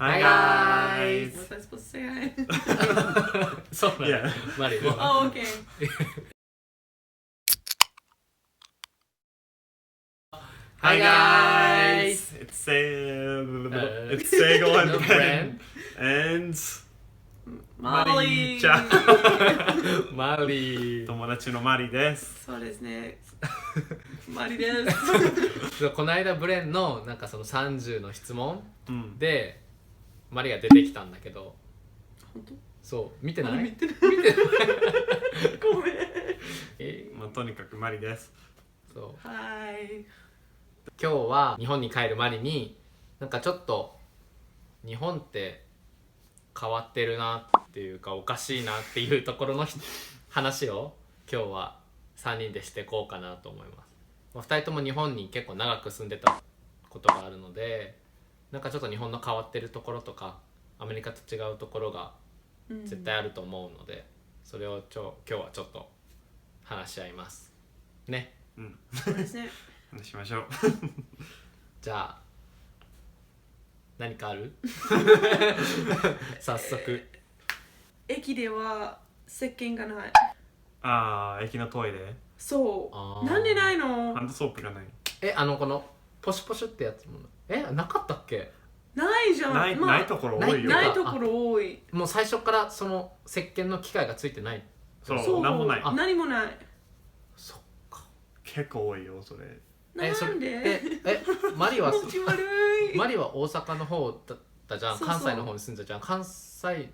Hi guys! Was I supposed to say hi? そうだね Yeah. マリ Oh, okay. Hi guys! It's Sego and Ben and Molly! ちゃんマリ友達のマリです。そうですね。マリです。この間ブレンのなんかその30の質問うん。でマリが出てきたんだけど、本当？そう見てない？見てない。見てないごめん。まあ、とにかくマリです。そうはい。今日は日本に帰るマリになんかちょっと日本って変わってるなっていうかおかしいなっていうところの話を今日は3人でしていこうかなと思います。まあ、2人とも日本に結構長く住んでたことがあるので、なんかちょっと日本の変わってるところとかアメリカと違うところが絶対あると思うので、それを今日はちょっと話し合いますね。うん。そうですね。話しましょう。じゃあ何かある早速、駅では石鹸がない。ああ、駅のトイレ。そあーう。なんでないのハ？ンドソープがない。このポシュポシュってやつもなかったっけ？ないじゃん。ない、まあないところ多いよ。ないところ多い。もう最初からその石鹸の機械がついてない。そう、なんもない。あ何もない。そっか。結構多いよ、それ。なんで？マリは気持ち悪い。マリは大阪の方だったじゃん。そうそう関西の方に住んだじゃん。関西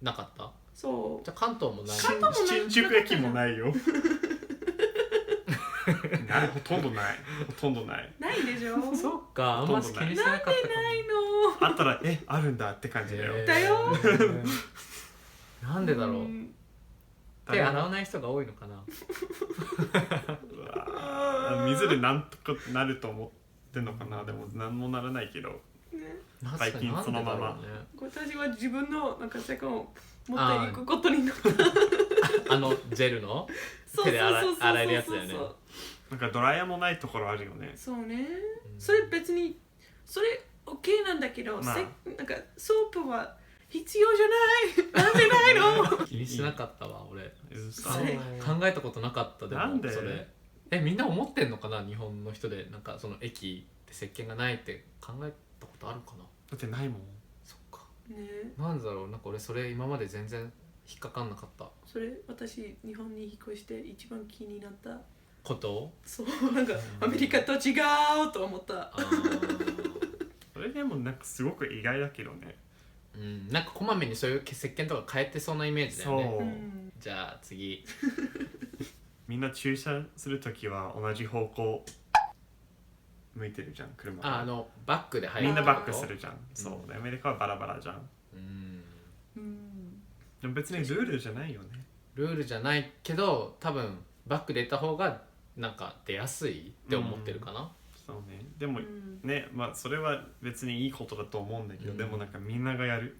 なかった？そう。じゃあ関東もない。関東もない新宿駅もないよ。ない、ほとんどない。ほとんででしょ？そっか、あんま気にしてなかったかも。ないの。あったら、あるんだって感じだよ。だよ。なんでだろう。ん手洗わない人が多いのかな。うわー水でなんとかなると思ってんのかな。でもなんもならないけど。ね、最近そのままなんでだろうね。私は自分のなんか石鹸を持っていくことになった。ジェルのそう手で洗そうそう洗えるやつだよね。なんかドライヤーもないところあるよね。そうね。それ別にそれ OK なんだけど、まあなんかソープは必要じゃない。なんでないの？気にしなかったわ俺。嘘それ考えたことなかった。でもなんでそれみんな思ってんのかな、日本の人で。なんかその駅で石鹸がないって考えたことあるかな。だってないもん。そっか。ね、なんでだろう。なんか俺それ今まで全然引っかかんなかったそれ私日本に引っ越して一番気になったことを。そうなんかアメリカと違うと思った。あーそれでもなんかすごく意外だけどね。なんかこまめにそういう石鹸とか変えてそうなイメージだよね。そう、うんじゃあ次。みんな駐車するときは同じ方向向いてるじゃん、車が。バックで入る。みんなバックするじゃん。そうでアメリカはバラバラじゃん。うんでも別にルールじゃないよね。ルールじゃないけど多分バックで行った方がなんか出やすいって思ってるかな。そうね。でも、うんね、まあそれは別にいいことだと思うんだけど、うんでもなんかみんなやる、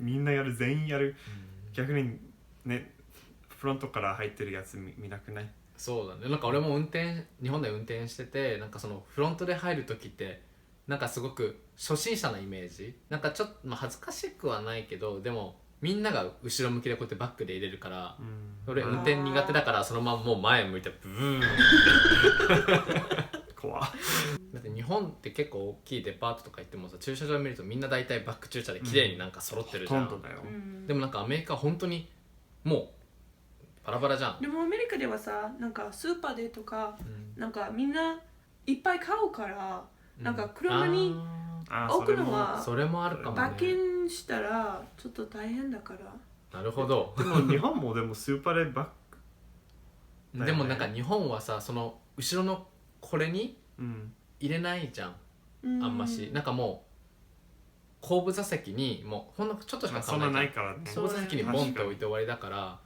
全員やる。逆にね、フロントから入ってるやつ見なくない？そうだね。なんか俺も日本で運転してて、なんかそのフロントで入る時ってなんかすごく初心者なイメージ。なんかちょっと、恥ずかしくはないけど、でもみんなが後ろ向きでこうやってバックで入れるから、俺運転苦手だからそのままもう前向いてブーン。怖っ。だって日本って結構大きいデパートとか行ってもさ、駐車場見るとみんな大体バック駐車で綺麗になんか揃ってるじゃん。ほとんどだよ。うんでもなんかアメリカは本当にもうバラバラじゃん。でもアメリカではさ、なんかスーパーでとかうんなんかみんないっぱい買うからなんか車に置くのはそれもあるかもね。馬券したらちょっと大変だからなるほど。でも日本もでもスーパーでバックだよねでもなんか日本はさ、その後ろのこれにうん入れないじゃん、うんあんまし。なんかもう後部座席にもうほんのちょっとしかまあそんな買わないじゃん。ないからね。後部座席にボンって置いて終わりだから、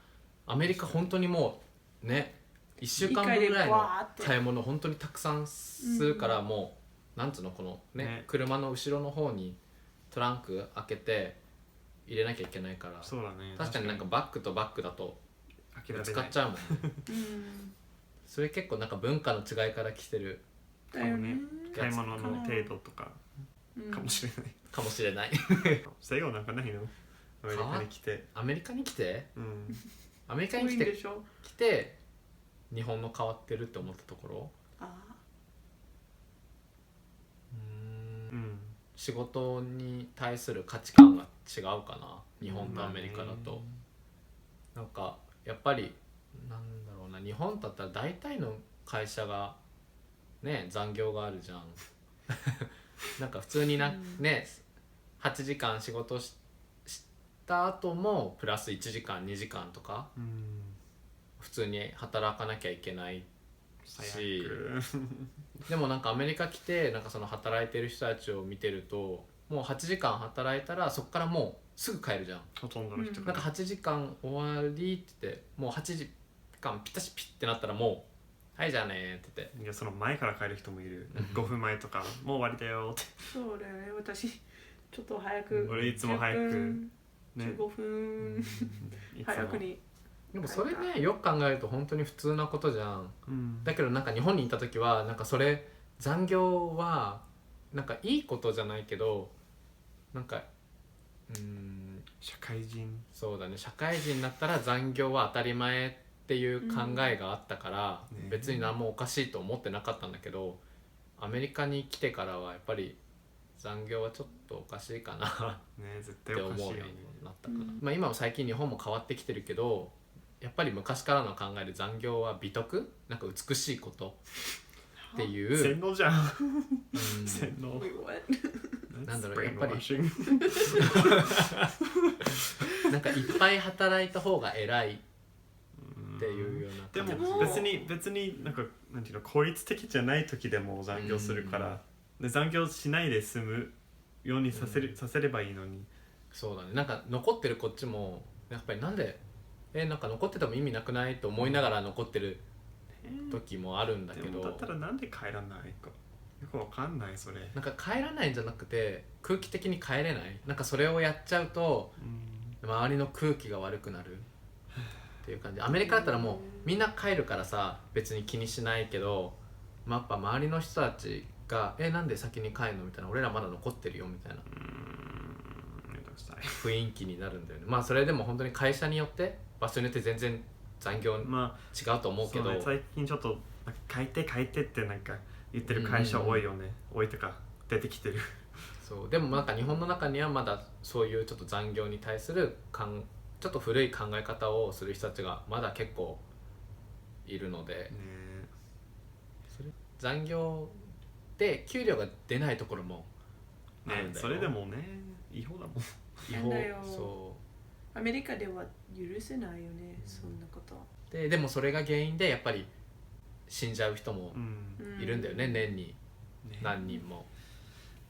アメリカ本当にもうね1週間分ぐらいの買い物本当にたくさんするから、もうなんつうの、このね車の後ろの方にトランク開けて入れなきゃいけないから。そうだね。確かになんかバックとバックだと諦めない使っちゃうもんね。うんそれ結構なんか文化の違いから来てる。だよね。買い物の程度とか。かもしれない。かもしれない西洋なんかないの？アメリカに来て。アメリカに来てうん。アメリカ多に来ていんでしょ。来て日本の変わってるって思ったところあうん。仕事に対する価値観が違うかな日本とアメリカだと、なんかやっぱりなんだろうな、日本だったら大体の会社がね残業があるじゃんなんか普通にね8時間仕事した後もプラス1時間2時間とかうん。普通に働かなきゃいけない最し、悪。でもなんかアメリカ来てなんかその働いてる人たちを見てるともう8時間働いたらそっからもうすぐ帰るじゃん。ほとんどの人が。なんか8時間終わりって言ってもう8時間ピタシピッってなったらもうはいじゃあねって言って、いや、その前から帰る人もいる。5分前とか、もう終わりだよって。そうだよね。私ちょっと早く。俺いつも早く10分ね。 15分いつも早くに。でもそれねよく考えると本当に普通なことじゃん。うん。だけどなんか日本にいた時はなんかそれ残業はなんかいいことじゃないけどなんか社会人。そうだね、社会人になったら残業は当たり前っていう考えがあったから、ね別に何もおかしいと思ってなかったんだけどアメリカに来てからはやっぱり残業はちょっとおかしいかなね、絶って対おかしいよね思うように。なったかな、まあ、今も最近日本も変わってきてるけどやっぱり昔からの考える残業は美徳なんか美しいことっていう、洗脳じゃん。うん洗脳。 Wait, what? なんだろうやっぱり Brainwashing なんかいっぱい働いた方が偉いっていうようなで感じも別になんかなんていうの効率的じゃない時でも残業するから、で残業しないで済むようにさせればいいのに。そうだね、なんか残ってるこっちもやっぱりなんでなんか残ってても意味なくないと思いながら残ってる時もあるんだけど、でもだったらなんで帰らないかよくわかんないそれ。なんか帰らないんじゃなくて空気的に帰れない、なんかそれをやっちゃうと周りの空気が悪くなるっていう感じ。アメリカだったらもうみんな帰るからさ別に気にしないけど、まあ、やっぱ周りの人たちがなんで先に帰るのみたいな、俺らまだ残ってるよみたいなめんどくさい。雰囲気になるんだよね。まあそれでも本当に会社によって場所によって全然残業違まあうと思うけど、そうね、最近ちょっとなんか帰ってってなんか言ってる会社多いよね。多いとか出てきてる。そうでもなんか日本の中にはまだそういうちょっと残業に対するちょっと古い考え方をする人たちがまだ結構いるので、ね残業で給料が出ないところもあるんだよ。それでもね違法だもん。違なんだよ法。そアメリカでは許せないよね、そんなこと。うでもそれが原因でやっぱり死んじゃう人もいるんだよね、年にね何人も。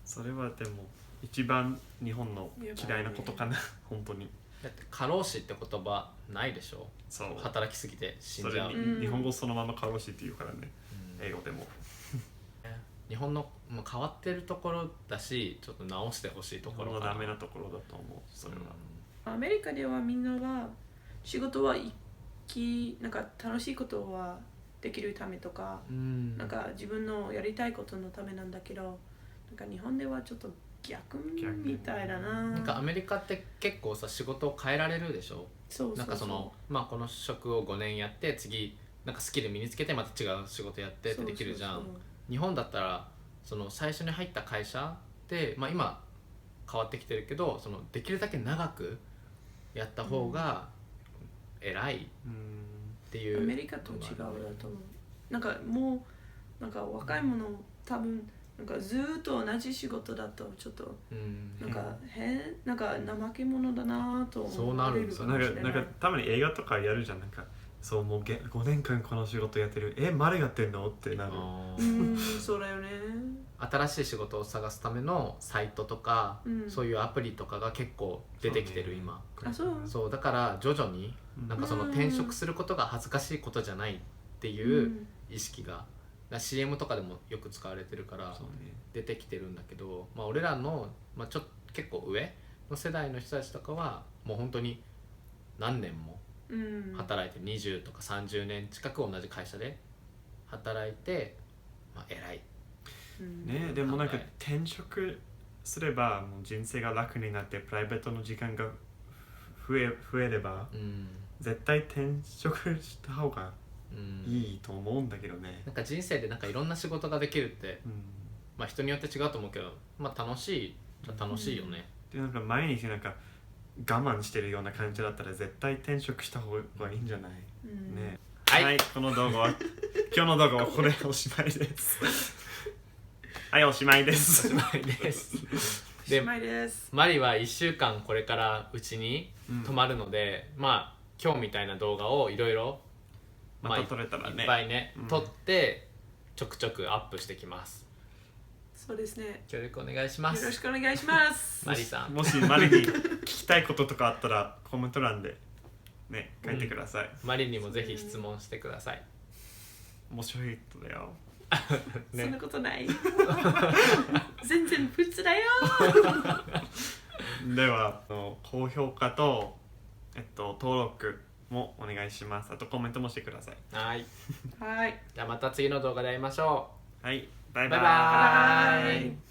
それはでも一番日本の嫌いなことかな本当に。だって過労死って言葉ないでしょ。そう働きすぎて死んそれじゃう、に日本語そのまま過労死っていうからね、英語でも。日本のもう変わってるところだしちょっと直してほしいところかな。これはダメなところだと思うそれは。アメリカではみんなは仕事はなんか楽しいことはできるためとか、なんか自分のやりたいことのためなんだけど、なんか日本ではちょっと逆みたいだな。なんかアメリカって結構さ仕事を変えられるでしょ。そうなんかそのまあこの職を5年やって次なんかスキル身につけてまた違う仕事やってってできるじゃん。日本だったらその最初に入った会社で、まあ、今変わってきてるけどそのできるだけ長くやった方が偉いっていう、アメリカと違うだと思う。なんかもうなんか若い者多分なんかずっと同じ仕事だとちょっとなんかなんか怠け者だなと思われるかもしれない。なんかたまに映画とかやるじゃん。なんかそうもう5年間この仕事やってるまだやってんのってなる。そうだよね。新しい仕事を探すためのサイトとか、そういうアプリとかが結構出てきてる今。そうだから徐々になんかその転職することが恥ずかしいことじゃないっていう意識が、CM とかでもよく使われてるから出てきてるんだけど、まあ、俺らの、まあ、結構上の世代の人たちとかはもう本当に何年も働いて20とか30年近く同じ会社で働いて、まあ、偉い。ね、でもなんか転職すればもう人生が楽になってプライベートの時間が増えれば、絶対転職した方がいいと思うんだけどね。なんか人生でなんかいろんな仕事ができるって、まあ人によって違うと思うけど、まあ楽しいじゃ楽しいよね。でなんか毎日なんか我慢してるような感じだったら絶対転職した方がいいんじゃない、ね。はい、この動画は今日の動画はこれおしまいですはいおしまいですおしまいですでマリは1週間これからうちに泊まるので、まあ今日みたいな動画をいろいろまた撮れたらね、いっぱいね、撮ってちょくちょくアップしてきます。そうですね、協力お願いします。よろしくお願いしますマリさん、もしマリに聞きたいこととかあったらコメント欄でね書いてください、マリにもぜひ質問してください。面白い人だよそんなことない全然普通だよでは高評価と、登録もお願いします。あとコメントもしてください。はい。はい。じゃあまた次の動画で会いましょう。はい。バイバイ。バイ。バイバイ。